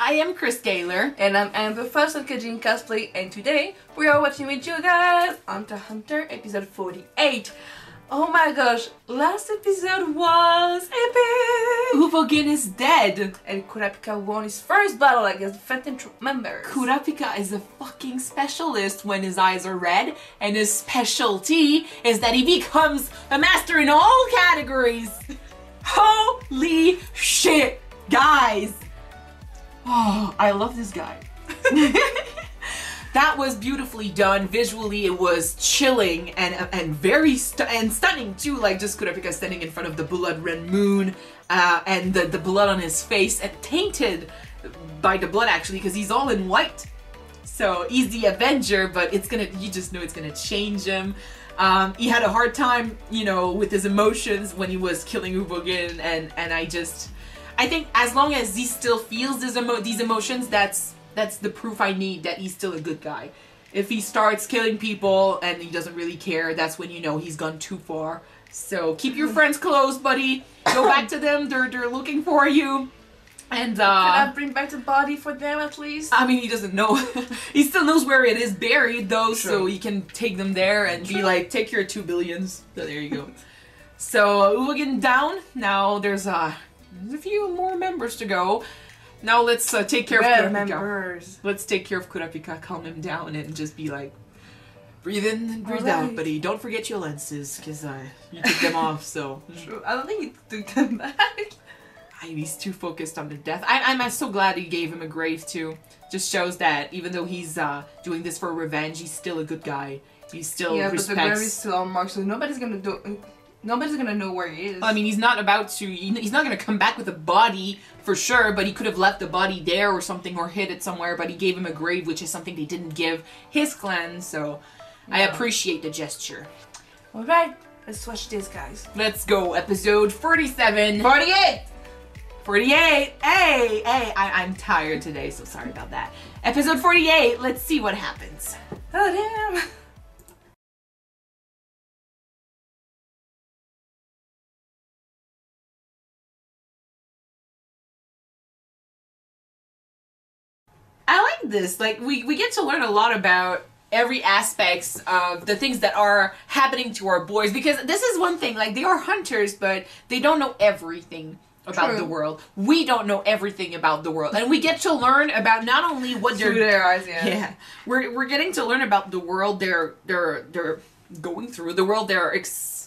I am Chris Gaylor. And I'm Amber Foss on Kajin Cosplay, and today we are watching with you guys Hunter x Hunter episode 48. Oh my gosh, last episode was epic! Uvogin is dead. And Kurapika won his first battle against the Phantom Troop members. Kurapika is a fucking specialist when his eyes are red, and his specialty is that he becomes a master in all categories. Holy shit, guys! Oh, I love this guy. That was beautifully done. Visually, it was chilling and very stunning too. Like just Kurapika standing in front of the blood red moon, and the blood on his face, and tainted by the blood actually, because he's all in white. So he's the Avenger, but you just know it's gonna change him. He had a hard time, with his emotions when he was killing Uvogin, and I think as long as he still feels these emotions, that's the proof I need that he's still a good guy. If he starts killing people and he doesn't really care, that's when you know he's gone too far. So keep your friends close, buddy. Go back to them. They're looking for you. And can I bring back the body for them at least? I mean, he doesn't know. He still knows where it is buried though, True. so he can take them there and be like, take your 2 billions. So there you go. So Uvogin down. Now there's a few more members to go. Now let's take care of Kurapika. Let's take care of Kurapika, calm him down, and just be like, breathe in and breathe out, buddy. Don't forget your lenses, because you took them off, so. True. I don't think he took them back. He's too focused on the death. I'm so glad he gave him a grave, too. Just shows that even though he's doing this for revenge, he's still a good guy. He still respects... but the grave is still unmarked, so nobody's gonna know where he is. I mean, he's not about to... He's not gonna come back with a body, for sure, but he could have left the body there or something, or hid it somewhere, but he gave him a grave, which is something they didn't give his clan, so yeah. I appreciate the gesture. Alright, let's watch this, guys. Let's go, episode 47. 48! 48! Hey! I'm tired today, so sorry about that. Episode 48, let's see what happens. Oh, damn! I like this. Like, we get to learn a lot about every aspects of the things that are happening to our boys, because this is one thing, like, they are hunters, but they don't know everything about the world. We don't know everything about the world, and we get to learn about not only what through their eyes, yeah, we're getting to learn about the world they're going through, the world they're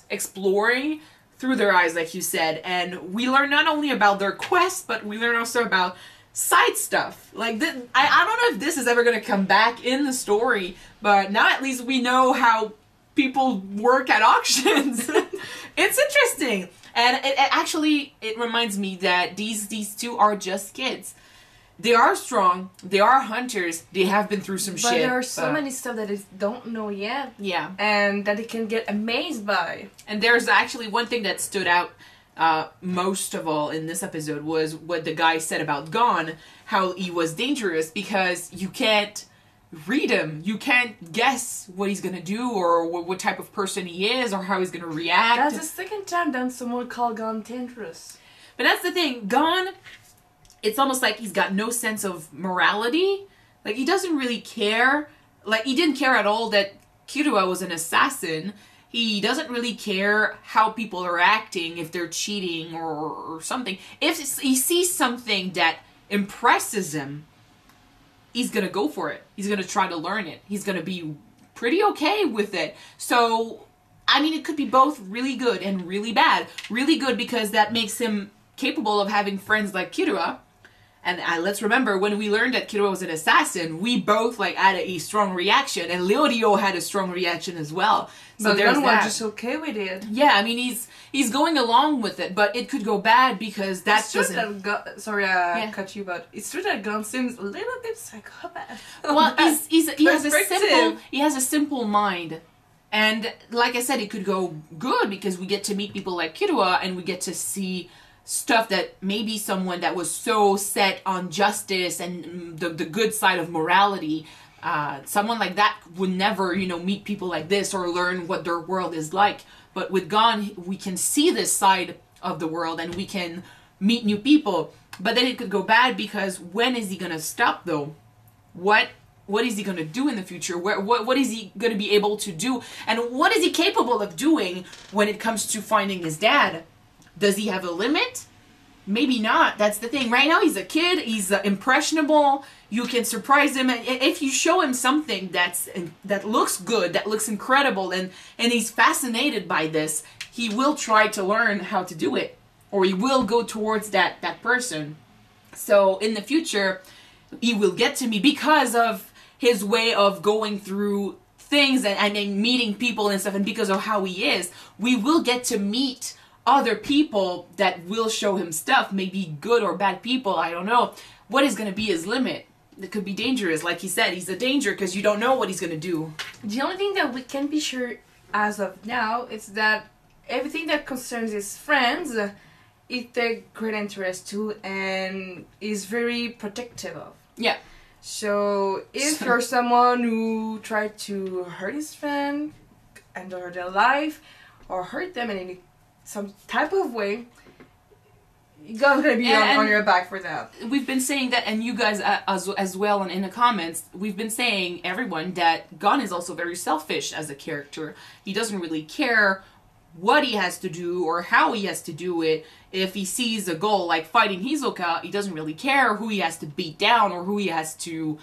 exploring through their eyes, like you said, and we learn not only about their quest, but we learn also about side stuff. Like, I don't know if this is ever going to come back in the story, but now at least we know how people work at auctions. It's interesting. And it actually reminds me that these two are just kids. They are strong. They are hunters. They have been through some shit. But there are so many stuff that they don't know yet. Yeah. And that they can get amazed by. And there's actually one thing that stood out most of all in this episode was what the guy said about Gon, how he was dangerous because you can't read him. You can't guess what he's gonna do or what type of person he is or how he's gonna react. That's the second time that someone called Gon dangerous. But that's the thing, Gon, it's almost like he's got no sense of morality. Like, he doesn't really care. Like, he didn't care at all that Killua was an assassin. He doesn't really care how people are acting, if they're cheating or something. If he sees something that impresses him, he's gonna go for it. He's gonna try to learn it. He's gonna be pretty okay with it. So, I mean, it could be both really good and really bad. Really good because that makes him capable of having friends like Killua. And let's remember, when we learned that Killua was an assassin, we both had a strong reaction, and Leodio had a strong reaction as well. So but there's Gon that. was just okay with it. Yeah, I mean, he's going along with it, but it could go bad because that's just... Sorry, I cut you, but it's true that Gon seems a little bit psychopath. Well, he has a simple mind. And like I said, it could go good because we get to meet people like Killua, and we get to see stuff that maybe someone that was so set on justice and the good side of morality, someone like that would never, meet people like this or learn what their world is like. But with Gon, we can see this side of the world and we can meet new people. But then it could go bad because when is he gonna stop though? What is he gonna do in the future? What is he gonna be able to do? And what is he capable of doing when it comes to finding his dad? Does he have a limit? Maybe not. That's the thing. Right now he's a kid. He's impressionable. You can surprise him, and if you show him something that looks good, that looks incredible, and he's fascinated by this, he will try to learn how to do it, or he will go towards that person. So in the future, he will get to me because of his way of going through things and meeting people and stuff, and because of how he is, we will get to meet other people that will show him stuff, maybe good or bad people, I don't know. What is going to be his limit? It could be dangerous. Like he said, he's a danger because you don't know what he's going to do. The only thing that we can be sure as of now is that everything that concerns his friends, he takes great interest to and is very protective of. Yeah. So if you're someone who tried to hurt his friend, enter their life, or hurt them in some type of way, God's gonna be on your back for that. We've been saying that, and you guys as well, and in the comments, we've been saying, everyone, that Gon is also very selfish as a character. He doesn't really care what he has to do or how he has to do it. If he sees a goal like fighting Hisoka, he doesn't really care who he has to beat down or who he has to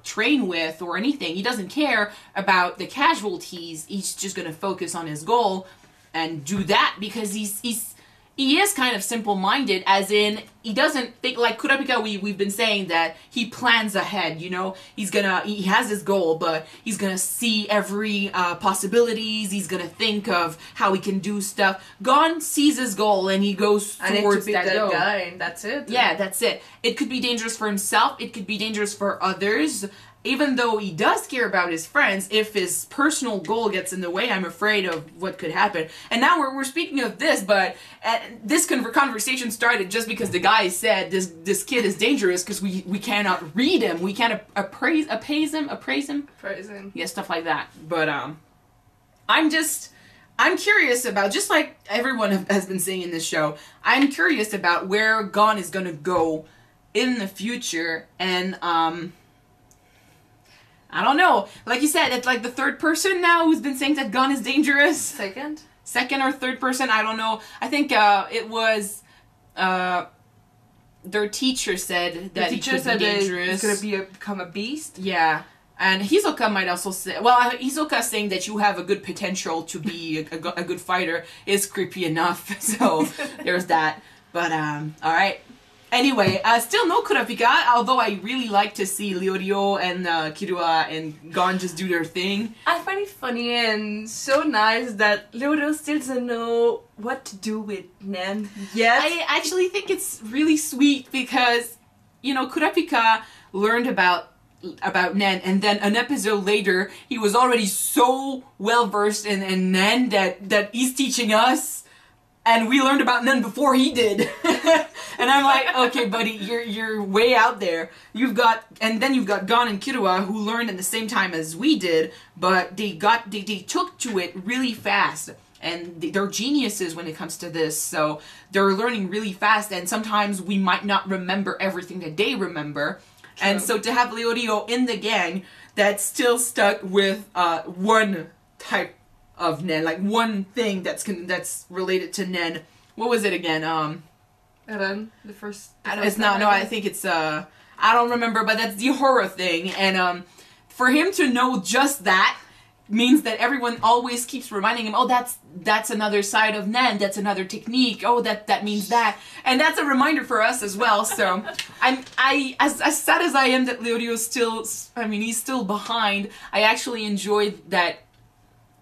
train with or anything. He doesn't care about the casualties. He's just gonna focus on his goal and do that because he is kind of simple-minded, as in, he doesn't think, like Kurapika, we've been saying that he plans ahead, you know? He has his goal, but he's gonna see every possibilities, he's gonna think of how he can do stuff. Gon sees his goal and he goes towards that goal. Guy, and that's it. Yeah, that's it. It could be dangerous for himself, it could be dangerous for others. Even though he does care about his friends, if his personal goal gets in the way, I'm afraid of what could happen. And now we're speaking of this, but this conversation started just because the guy said this kid is dangerous because we cannot read him, we can't appraise him. Yeah, stuff like that. But I'm curious about, just like everyone has been saying in this show, I'm curious about where Gon is gonna go in the future, and I don't know. Like you said, it's like the third person now who's been saying that Gon is dangerous. Second or third person, I don't know. I think it was their teacher said that he could be dangerous. He's gonna become a beast. Yeah. And Hisoka might also say, well, Hisoka saying that you have a good potential to be a good fighter is creepy enough. So there's that. But alright. Anyway, still no Kurapika, although I really like to see Leorio and Killua and Gon just do their thing. I find it funny and so nice that Leorio still doesn't know what to do with Nen yet. I actually think it's really sweet because, you know, Kurapika learned about Nen, and then an episode later, he was already so well versed in Nen that he's teaching us. And we learned about Nen before he did. And I'm like, okay, buddy, you're way out there. And then you've got Gon and Killua who learned at the same time as we did, but they took to it really fast. And they're geniuses when it comes to this, so they're learning really fast, and sometimes we might not remember everything that they remember. True. And so to have Leorio in the gang that's still stuck with one type of Nen, like one thing that's related to Nen. What was it again? Eren, the first. It's not. No, I think it's. I don't remember, but that's the horror thing. And for him to know just that means that everyone always keeps reminding him, oh, that's another side of Nen. That's another technique. Oh, that means that, and that's a reminder for us as well. So as sad as I am that Leorio's still. I mean, he's still behind. I actually enjoyed that.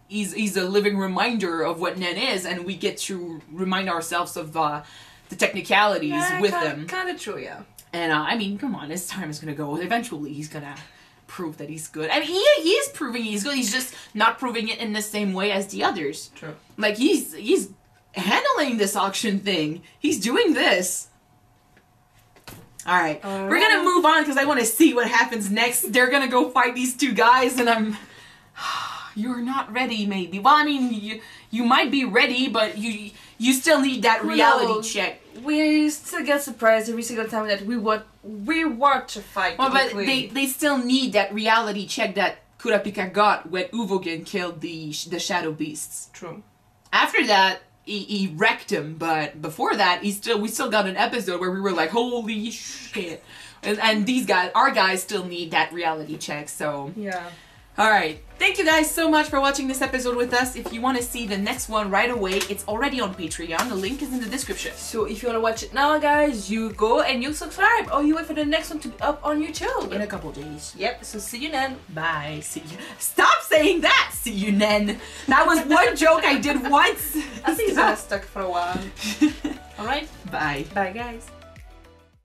He's a living reminder of what Nen is, and we get to remind ourselves of the technicalities with him. Kind of true, yeah. And I mean, come on, his time is gonna go. Eventually, he's gonna prove that he's good. I mean, he is proving he's good. He's just not proving it in the same way as the others. True. Like he's handling this auction thing. He's doing this. All right, we're gonna move on because I want to see what happens next. They're gonna go fight these two guys, and I'm. You're not ready, maybe. Well, I mean, you might be ready, but you You still need that Who reality knows? check. We still get surprised every single time that we watch a fight. Well, but between- they still need that reality check that Kurapika got when Uvogen killed the shadow beasts. True. After that, he wrecked him, but before that, we still got an episode where we were like, holy shit. And these guys, our guys still need that reality check, so... Yeah. Alright, thank you guys so much for watching this episode with us. If you want to see the next one right away, it's already on Patreon. The link is in the description. So if you want to watch it now, guys, you go and you subscribe, or you wait for the next one to be up on YouTube. In a couple days. Yep. So see you then. Bye. See you. Stop saying that! See you, Nen. That was one joke I did once. I think it's gonna stuck for a while. Alright. Bye. Bye, guys.